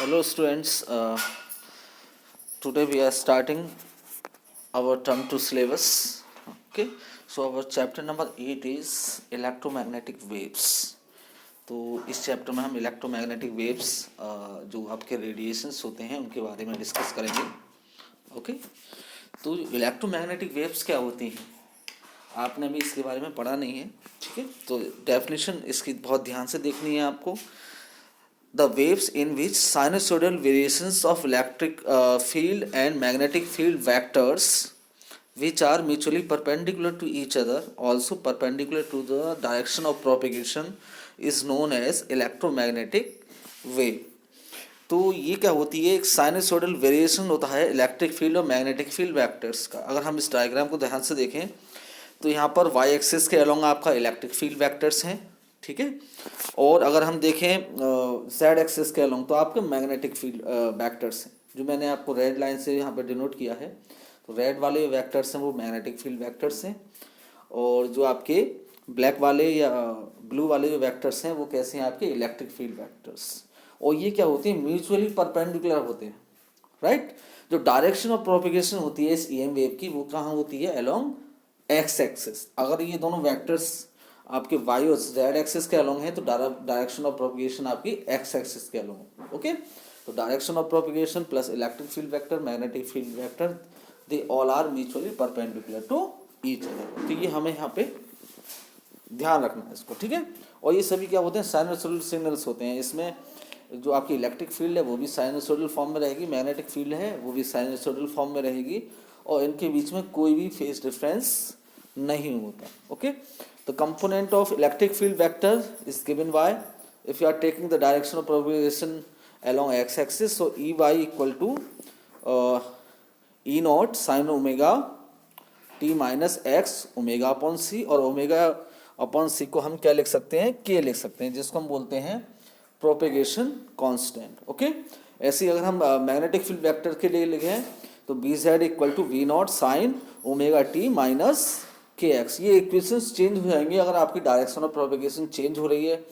Hello students, today we are starting our term 2 syllabus. Okay, so our chapter number 8 is electromagnetic waves. तो इस chapter में हम electromagnetic waves जो आपके radiations होते हैं उनके बारे में डिस्कस करेंगे. ओके, तो इलेक्ट्रोमैग्नेटिक वेव्स क्या होती हैं आपने अभी इसके बारे में पढ़ा नहीं है. ठीक है, तो डेफिनेशन इसकी बहुत ध्यान से देखनी है आपको. The waves in which sinusoidal variations of electric field and magnetic field vectors which are mutually perpendicular to each other, also perpendicular to the direction of propagation, is known as electromagnetic wave. तो ये क्या होती है, एक sinusoidal variation होता है electric field और magnetic field vectors का. अगर हम इस डायग्राम को ध्यान से देखें तो यहाँ पर वाई एक्सिस के अलोंग आपका इलेक्ट्रिक फील्ड वेक्टर्स हैं. ठीक है, और अगर हम देखें जेड एक्सिस के अलोंग तो आपके मैग्नेटिक फील्ड वेक्टर्स हैं, जो मैंने आपको रेड लाइन से यहाँ पर डिनोट किया है. तो रेड वाले वेक्टर्स हैं वो मैग्नेटिक फील्ड वेक्टर्स हैं, और जो आपके ब्लैक वाले या ब्लू वाले जो वेक्टर्स हैं वो कैसे हैं, आपके इलेक्ट्रिक फील्ड वेक्टर्स. और ये क्या होती है, म्यूचुअली परपेंडिकुलर होते हैं. राइट, जो डायरेक्शन ऑफ प्रोपिगेशन होती है इस ईएम वेव की वो कहाँ होती है, अलोंग एक्स एक्सिस. अगर ये दोनों वेक्टर्स आपके वाई और जेड एक्सिस के अलोंग है तो डायरेक्शन ऑफ प्रोपिगेशन आपकी एक्स एक्सिस के अलोंग. ओके, तो direction of propagation plus electric field vector, magnetic field vector, they all are mutually perpendicular to each other. तो ये हमें यहाँ पे ध्यान रखना है इसको. ठीक है, और ये सभी क्या होते हैं, साइनसोइडल सिग्नल्स होते हैं. इसमें जो आपकी इलेक्ट्रिक फील्ड है वो भी साइनसोइडल फॉर्म में रहेगी, मैग्नेटिक फील्ड है वो भी साइनसोइडल फॉर्म में रहेगी, और इनके बीच में कोई भी फेज डिफरेंस नहीं होता. Okay, the component of electric field vector is given by, if you are taking the direction of propagation along x-axis, so Ey equal to E naught sin omega t minus x omega upon c, और omega upon c को हम क्या लिख सकते हैं, k लिख सकते हैं, जिसको हम बोलते हैं प्रोपेगेशन कांस्टेंट. ओके, ऐसे ही अगर हम मैग्नेटिक फील्ड वेक्टर के लिए लिखें तो Bz equal to V not sine omega t minus kx. ये इक्वेशंस चेंज हो जाएंगे अगर आपकी डायरेक्शन ऑफ प्रोपेगेशन चेंज हो रही है.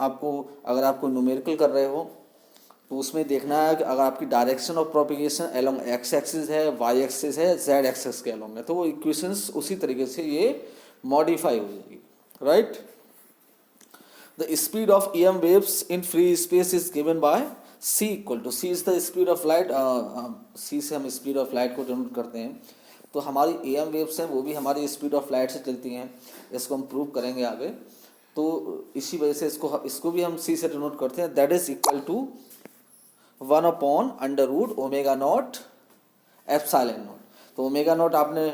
आपको अगर आपको न्यूमेरिकल कर रहे हो तो उसमें देखना है कि अगर आपकी direction of propagation along x axis है, वाई एक्सिस है, जेड एक्सिस के अलोंग है, तो वो इक्वेशंस उसी तरीके से ये मॉडिफाई हो जाएगी. Right, the speed of EM waves in free space is given by c equal to, c is the speed of light. c से हम स्पीड ऑफ लाइट को डिनोट करते हैं. तो हमारी एएम वेव्स हैं वो भी हमारी स्पीड ऑफ लाइट से चलती हैं. इसको हम प्रूव करेंगे आगे. तो इसी वजह से इसको भी हम सी से डिनोट करते हैं. That is equal to 1 upon under root omega not epsilon not. तो ओमेगा नॉट आपने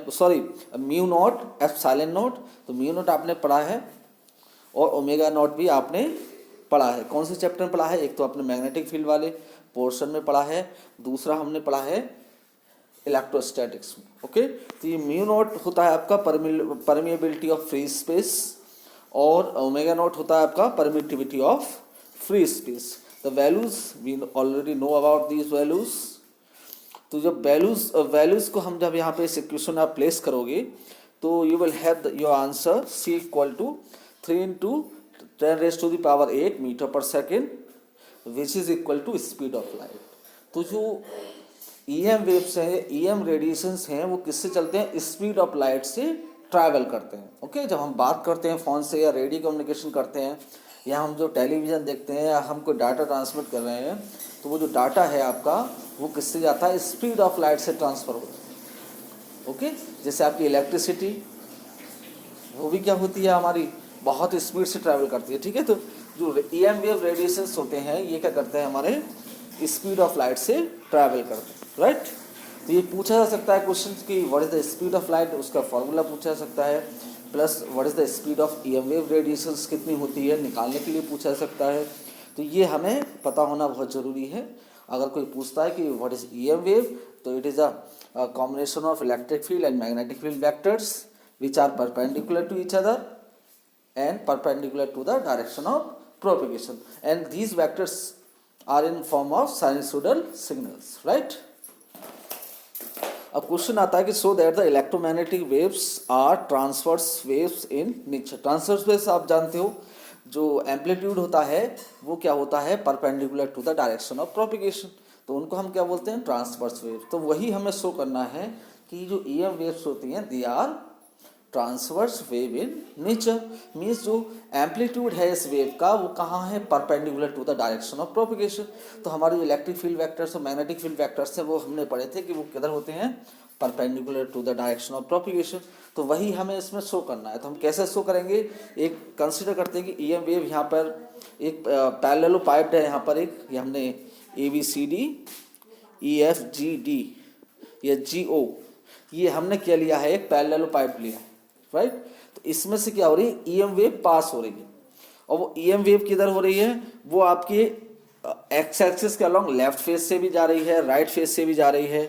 म्यू नॉट एप्सिलॉन नॉट, तो म्यू नॉट आपने पढ़ा है और ओमेगा नॉट भी आपने पढ़ा है. कौन से चैप्टर में पढ़ा है, एक तो आपने मैग्नेटिक फील्ड वाले पोर्शन में पढ़ा है, दूसरा हमने पढ़ा है इलेक्ट्रोस्टैटिक्स में. ओके, तो ये म्यू नॉट होता है आपका परमिएबिलिटी ऑफ फ्री स्पेस, और ओमेगा नॉट होता है आपका permittivity of free space. The values we already know about these values. तो जब वैल्यूज को हम जब यहाँ पे इस इक्वेशन आप प्लेस करोगे तो you will have your answer c equal to 3 into 10⁸ metre पर second, which is equal to speed of light. तो जो ईएम वेव्स हैं, ईएम रेडिएशंस हैं, वो किससे चलते हैं, स्पीड ऑफ लाइट से ट्रैवल करते हैं. ओके, जब हम बात करते हैं फ़ोन से या रेडियो कम्युनिकेशन करते हैं या हम जो टेलीविज़न देखते हैं या हम कोई डाटा ट्रांसमिट कर रहे हैं, तो वो जो डाटा है आपका वो किससे जाता है, स्पीड ऑफ लाइट से ट्रांसफ़र होता है. ओके, जैसे आपकी इलेक्ट्रिसिटी वो भी क्या होती है, हमारी बहुत स्पीड से ट्रैवल करती है. ठीक है, तो जो ईएम वेव रेडिएशंस होते हैं ये क्या करते हैं, हमारे स्पीड ऑफ लाइट से ट्रैवल करते हैं. राइट, तो ये पूछा जा सकता है क्वेश्चन कि what is the speed of light, उसका फॉर्मूला पूछा जा सकता है, plus what is the speed of EM wave radiations कितनी होती है निकालने के लिए पूछा जा सकता है. तो ये हमें पता होना बहुत ज़रूरी है. अगर कोई पूछता है कि व्हाट इज ईएम वेव, तो it is a combination of electric field and magnetic field vectors which are perpendicular to each other and perpendicular to the direction of propagation, and these vectors are in form of sinusoidal signals. Right, अब question आता है कि so that the electromagnetic waves are transverse waves in nature. Transverse waves आप जानते हो, जो amplitude होता है वो क्या होता है, perpendicular to the direction of propagation, तो उनको हम क्या बोलते हैं, ट्रांसवर्स वेव। तो वही हमें शो करना है कि जो ईएम वेव्स होती हैं they are transverse wave in nature, means जो एम्पलीट्यूड है इस वेव का वो कहाँ है, perpendicular to the direction of propagation. तो हमारे जो इलेक्ट्रिक फील्ड वेक्टर्स और मैग्नेटिक फील्ड वेक्टर्स हैं वो हमने पढ़े थे कि वो किधर होते हैं, perpendicular to the direction of propagation. तो वही हमें इसमें शो करना है। तो हम कैसे शो करेंगे, एक कंसिडर करते हैं कि ईएम वेव यहाँ पर एक पैरेलल पाइप्ड है, यहाँ पर एक ये हमने ABCD EFGD या GO ये हमने क्या लिया है, एक पैरेलल पाइप लिया है, राइट। तो इसमें से क्या हो रही है, ईएम वेव पास हो रही है, और वो ईएम वेव किधर हो रही है, वो आपकी एक्स एक्सिस के अलॉन्ग लेफ्ट फेस से भी जा रही है, राइट फेस से भी जा रही है।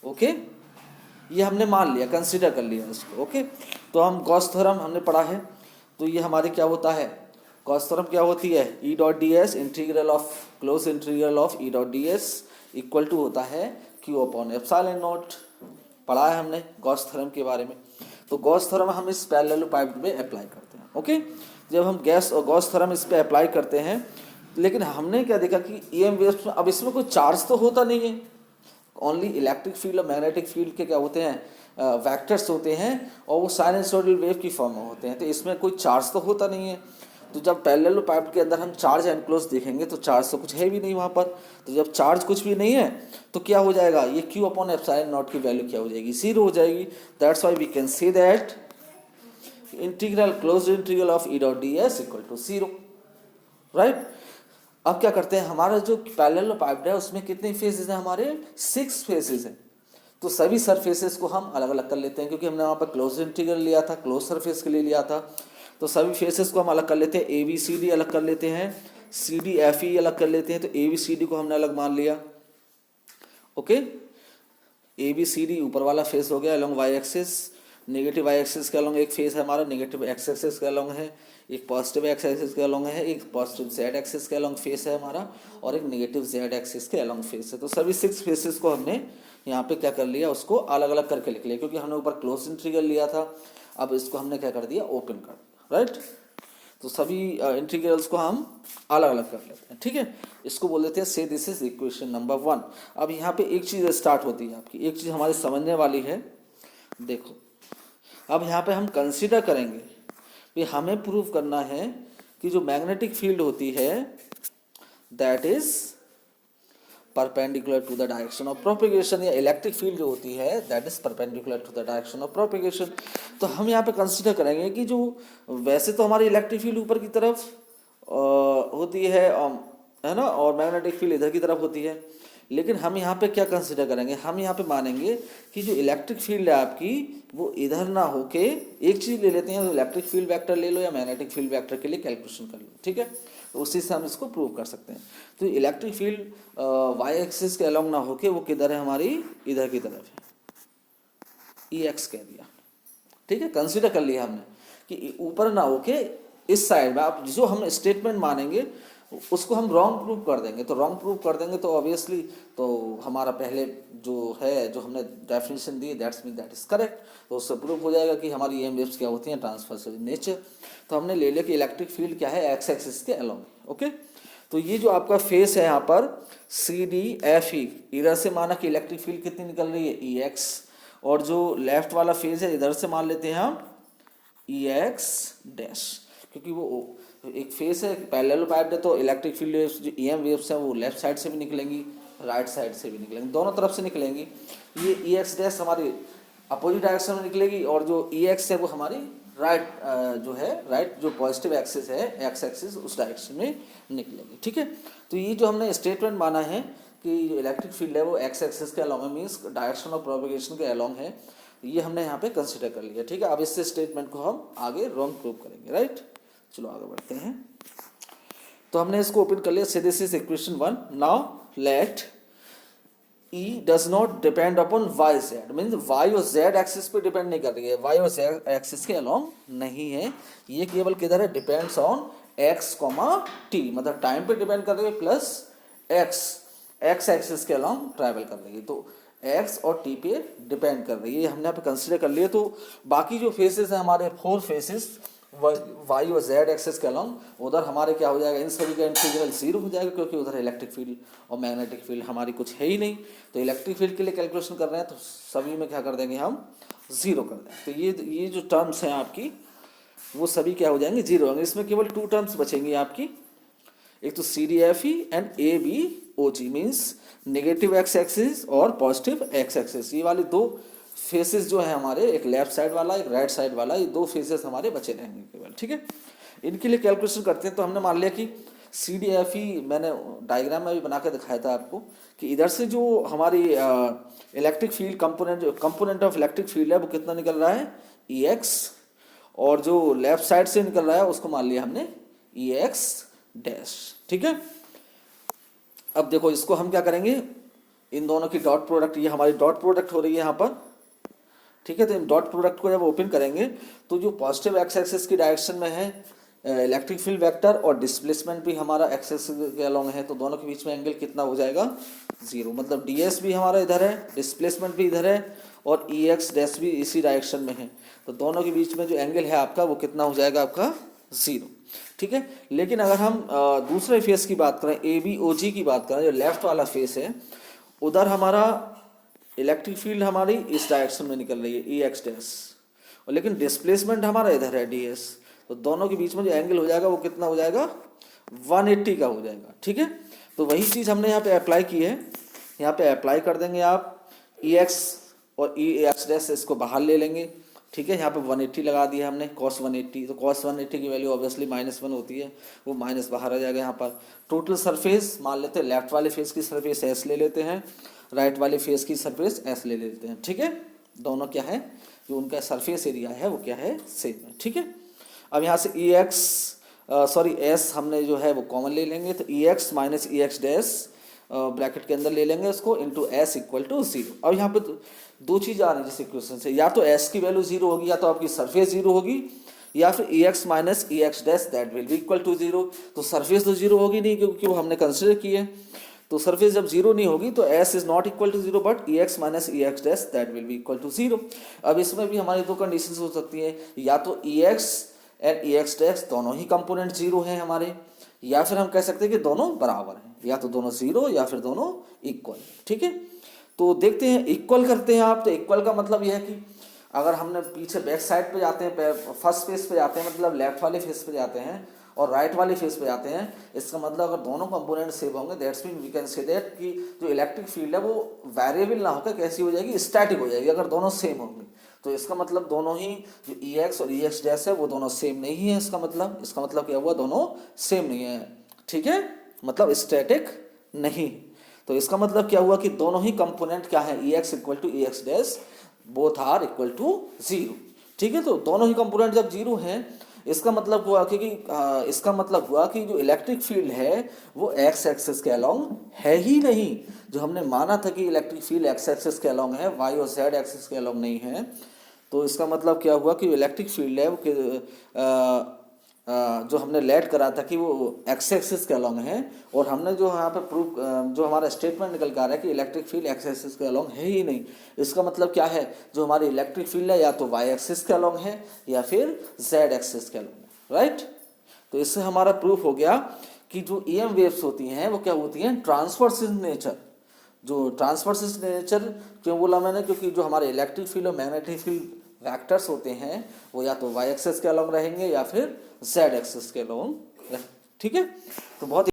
ओके, ये हमने मान लिया, कंसीडर कर लिया इसको। ओके, तो हम गॉस थ्योरम हमने पढ़ा है, तो ये हमारे क्या होता है, गॉस थ्योरम क्या होती है, E dot d s integral of close integral of E dot d s equal to होता है Q अपॉन एप्सिलॉन नॉट। पढ़ा है हमने गॉस थ्योरम के बारे में। तो गॉस थ्योरम हम इस पैरेलल पाइप में अप्लाई करते हैं। ओके, जब हम गॉस थ्योरम इस पे अप्लाई करते हैं, लेकिन हमने क्या देखा कि ईएम वेव्स में अब इसमें कोई चार्ज तो होता नहीं है, ओनली इलेक्ट्रिक फील्ड और मैग्नेटिक फील्ड के क्या होते हैं, वेक्टर्स होते हैं, और वो साइनसॉइडल वेव की फॉर्म में होते हैं, तो इसमें कोई चार्ज तो होता नहीं है। तो जब पैरेलल पाइप के अंदर हम चार्ज एनक्लोज देखेंगे तो चार्ज तो कुछ है भी नहीं वहाँ पर। तो जब चार्ज कुछ भी नहीं है तो क्या हो जाएगा, ये Q अपॉन एप्सिलॉन नॉट की वैल्यू क्या हो जाएगी, 0 हो जाएगी। That's why we can say that integral closed integral of E dot d s equal to 0, right. अब क्या करते हैं, हमारा जो पैरेलल पाइप है उसमें कितने फेसेस हैं, हमारे 6 फेसेस हैं। तो सभी सरफेसेस को हम अलग अलग कर लेते हैं, क्योंकि हमने वहाँ पर क्लोज इंटीग्रल लिया था, क्लोज सरफेस के लिए लिया था। तो सभी फेसेस को हम अलग कर लेते हैं, ABCD अलग कर लेते हैं, CDFE अलग कर लेते हैं। तो ABCD को हमने अलग मान लिया। ओके, ABCD ऊपर वाला फेस हो गया along y axis, negative y axis के अलॉन्ग एक फेस है हमारा, नेगेटिव एक्स एक्सिस के अलॉन्ग है, एक पॉजिटिव एक्स एक्सिस के अलॉन्ग है, एक पॉजिटिव जेड एक्सिस के अलॉन्ग फेस है हमारा, और एक नेगेटिव जेड एक्सिस के अलॉन्ग फेस है। तो सभी 6 फेसेस को हमने यहाँ पे क्या कर लिया, उसको अलग अलग करके लिख लिया, क्योंकि हमने ऊपर क्लोज इंटीग्रल लिया था। अब इसको हमने क्या कर दिया, ओपन कर दिया, राइट। तो सभी इंटीग्रल्स को हम अलग अलग कर लेते हैं, ठीक है। इसको बोल देते हैं से दिस इज इक्वेशन नंबर 1। अब यहाँ पे एक चीज़ स्टार्ट होती है आपकी, एक चीज़ हमारे समझने वाली है। देखो, अब यहाँ पे हम कंसीडर करेंगे कि हमें प्रूव करना है कि जो मैग्नेटिक फील्ड होती है that is perpendicular to the direction of propagation, या इलेक्ट्रिक फील्ड जो होती है that is perpendicular to the direction of propagation. तो हम यहाँ पे कंसीडर करेंगे कि जो वैसे तो हमारी इलेक्ट्रिक फील्ड ऊपर की तरफ होती है ना, और मैग्नेटिक फील्ड इधर की तरफ होती है, लेकिन हम यहाँ पे क्या कंसीडर करेंगे, हम यहाँ पे मानेंगे कि जो इलेक्ट्रिक फील्ड है आपकी वो इधर ना होके, एक चीज़ ले लेते हैं, तो इलेक्ट्रिक फील्ड वेक्टर ले लो या मैग्नेटिक फील्ड वेक्टर के लिए कैलकुलेशन कर लो, ठीक है। तो उसी से हम इसको प्रूव कर सकते हैं। तो इलेक्ट्रिक फील्ड वाई एक्सिस के अलॉन्ग ना होके वो किधर है, हमारी इधर की तरफ है, EX कह दिया, ठीक है। कंसीडर कर लिया हमने कि ऊपर ना होके इस साइड में, आप जो हम स्टेटमेंट मानेंगे उसको हम रॉन्ग प्रूव कर देंगे। तो रॉन्ग प्रूव कर देंगे तो ऑब्वियसली तो हमारा पहले जो है, जो हमने definition the that's mean that is correct, तो उससे प्रूव हो जाएगा कि हमारी ईएम वेव्स क्या होती हैं, ट्रांसवर्स इन नेचर। तो हमने ले लिया कि इलेक्ट्रिक फील्ड क्या है, एक्स एक्सिस के अलॉन्ग। ओके, तो ये जो आपका फेस है यहाँ पर CDFE, इधर से माना कि इलेक्ट्रिक फील्ड कितनी निकल रही है, EX, और जो लेफ्ट वाला फेस है इधर से मान लेते हैं हम EX डैश, क्योंकि वो एक फेस है पैरेलल पाइप्ड है, तो इलेक्ट्रिक फील्ड वेव्स जो ईएम वेव्स हैं वो लेफ्ट साइड से भी निकलेंगी, राइट साइड से भी निकलेंगी, दोनों तरफ से निकलेंगी। ये EX डैश हमारी अपोजिट डायरेक्शन में निकलेगी, और जो EX है वो हमारी राइट जो है, राइट जो पॉजिटिव एक्सिस है, एक्स एक्सिस, उस डायरेक्शन में निकलेगी, ठीक है। तो ये जो हमने स्टेटमेंट माना है कि जो इलेक्ट्रिक फील्ड है वो एक्स एक्सिस के अलॉन्ग है, मीन्स डायरेक्शन ऑफ प्रोपगेशन के अलॉन्ग है, ये हमने यहाँ पे कंसिडर कर लिया, ठीक है। अब इससे स्टेटमेंट को हम आगे रॉन्ग प्रूव करेंगे, राइट। चलो आगे बढ़ते हैं। तो हमने इसको ओपन कर लिया, से this is equation 1। Now let E does not depend upon y z, means y और z एक्सिस पे डिपेंड नहीं कर रही है, y और z एक्सिस के अलॉन्ग नहीं है, ये केवल किधर है, डिपेंड्स ऑन x, t, मतलब टाइम पे डिपेंड कर रही है, प्लस x एक्सिस के अलॉन्ग ट्रैवल कर रही है, तो x और t पे डिपेंड कर रही है, हमने यहाँ पे कंसिडर कर लिए। तो बाकी जो फेसेस हैं हमारे 4 फेसेस वाई और जेड एक्सेस के अलॉन्ग, उधर हमारे क्या हो जाएगा, इन सभी का इंटीग्रल 0 हो जाएगा, क्योंकि उधर इलेक्ट्रिक फील्ड और मैग्नेटिक फील्ड हमारी कुछ है ही नहीं। तो इलेक्ट्रिक फील्ड के लिए कैलकुलेशन कर रहे हैं तो सभी में क्या कर देंगे हम, 0 कर देंगे। तो ये जो टर्म्स हैं आपकी वो सभी क्या हो जाएंगे, 0 होंगे। इसमें केवल 2 टर्म्स बचेंगी आपकी, एक तो CDFE and ABOG means negative x axis और पॉजिटिव एक्स एक्सिस। ये वाले 2 फेसेस जो है हमारे, एक लेफ्ट साइड वाला एक राइट साइड वाला, ये 2 फेसेस हमारे बचे रहेंगे केवल, ठीक है। इनके लिए कैलकुलेशन करते हैं। तो हमने मान लिया कि CDFE मैंने डायग्राम में भी बना के दिखाया था आपको कि इधर से जो हमारी electric field component of electric field है वो कितना निकल रहा है, EX, और जो लेफ्ट साइड से निकल रहा है उसको मान लिया हमने EX डैश, ठीक है। अब देखो इसको हम क्या करेंगे, इन दोनों की डॉट प्रोडक्ट, ये हमारी डॉट प्रोडक्ट हो रही है यहाँ पर, ठीक है। तो इन डॉट प्रोडक्ट को जब ओपन करेंगे तो जो पॉजिटिव एक्स एक्सिस की डायरेक्शन में है इलेक्ट्रिक फील्ड वेक्टर और डिस्प्लेसमेंट भी हमारा एक्स एक्सिस के अलॉन्ग है, तो दोनों के बीच में एंगल कितना हो जाएगा, 0। मतलब DS भी हमारा इधर है, डिस्प्लेसमेंट भी इधर है और EX डैश भी इसी डायरेक्शन में है, तो दोनों के बीच में जो एंगल है आपका वो कितना हो जाएगा, आपका 0, ठीक है। लेकिन अगर हम दूसरे फेस की बात करें, ABOG की बात करें, जो लेफ्ट वाला फेस है, उधर हमारा इलेक्ट्रिक फील्ड हमारी इस डायरेक्शन में निकल रही है, EX डैश, और लेकिन डिस्प्लेसमेंट हमारा इधर है, DS। तो दोनों के बीच में जो एंगल हो जाएगा वो कितना हो जाएगा, 180 का हो जाएगा, ठीक है। तो वही चीज़ हमने यहाँ पे अप्लाई की है, यहाँ पे अप्लाई कर देंगे आप, EX और EX डैश इसको बाहर ले लेंगे, ठीक है। यहाँ पे 180 लगा दिया हमने, cos 180, तो cos 180 की वैल्यू ऑब्वियसली -1 होती है, वो माइनस बाहर आ जाएगा। यहाँ पर टोटल सरफेस मान लेते हैं, लेफ्ट वाले फेस की सरफेस S ले लेते हैं, राइट वाले फेस की सरफेस S ले लेते हैं, ठीक है। दोनों क्या है, जो उनका सरफेस एरिया है वो क्या है, सेम है, ठीक है। अब यहाँ से S हमने जो है वो कॉमन ले लेंगे, तो EX minus EX dash bracket के अंदर ले लेंगे इसको, इंटू S इक्वल टू 0। अब यहाँ पे 2 चीज़ आ रही है जिस इक्वेशन से, या तो S की वैल्यू 0 होगी, या तो आपकी सरफेस 0 होगी, या फिर EX minus EX dash that will be equal to 0। तो सरफेस तो 0 होगी नहीं, क्योंकि वो हमने कंसिडर की है, तो सरफेस जब 0 नहीं होगी तो S is not equal to 0, but EX minus EX dash that will be equal to 0। अब इसमें भी हमारी 2 कंडीशंस हो सकती है, या तो EX एंड EX डैश दोनों ही कंपोनेंट 0 हैं हमारे, या फिर हम कह सकते हैं कि दोनों बराबर हैं, या तो दोनों 0 या फिर दोनों इक्वल, ठीक है। तो देखते हैं, इक्वल करते हैं आप, तो इक्वल का मतलब यह है कि अगर हमने पीछे बैक साइड पे जाते हैं, फर्स्ट फेस पे जाते हैं, मतलब लेफ्ट वाले फेस पे जाते हैं, और राइट वाले फेस पे जाते हैं, इसका मतलब अगर दोनों कंपोनेंट सेम होंगे, that's mean we can say that कि जो इलेक्ट्रिक फील्ड है वो वेरिएबल ना होकर कैसी हो जाएगी, स्टैटिक हो जाएगी, अगर दोनों सेम होंगे। तो इसका मतलब दोनों ही जो EX और EX डैश है वो दोनों सेम नहीं है, इसका मतलब क्या हुआ, दोनों सेम नहीं है, ठीक है, मतलब स्टैटिक नहीं। तो इसका मतलब क्या हुआ कि दोनों ही कंपोनेंट क्या है, EX equal to EX dash both are equal to 0, ठीक है। तो दोनों ही कंपोनेंट जब 0 हैं, इसका मतलब हुआ कि जो इलेक्ट्रिक फील्ड है वो एक्स एक्सिस के अलॉन्ग है ही नहीं। जो हमने माना था कि इलेक्ट्रिक फील्ड एक्स एक्सिस के अलॉन्ग है, वाई और जेड एक्सिस के अलॉन्ग नहीं है, तो इसका मतलब क्या हुआ कि इलेक्ट्रिक फील्ड है वो जो हमने लेट करा था कि वो एक्स एक्सिस के अलॉन्ग है, और हमने जो यहाँ पे प्रूफ जो हमारा स्टेटमेंट निकल कर आ रहा है कि इलेक्ट्रिक फील्ड एक्स एक्सिस के अलॉन्ग है ही नहीं। इसका मतलब क्या है, जो हमारी इलेक्ट्रिक फील्ड है या तो वाई एक्सिस के अलॉन्ग है या फिर जेड एक्सिस के अलॉन्ग है, राइट। तो इससे हमारा प्रूफ हो गया कि जो EM वेव्स होती हैं वो क्या होती हैं, ट्रांसवर्स इन नेचर। जो ट्रांसवर्स इन नेचर क्यों बोला मैंने, क्योंकि जो हमारे इलेक्ट्रिक फील्ड और मैग्नेटिक फील्ड वेक्टर्स होते हैं वो या तो वाई एक्सिस के अलॉन्ग रहेंगे या फिर जेड एक्सिस के अलॉन्ग, ठीक है। तो बहुत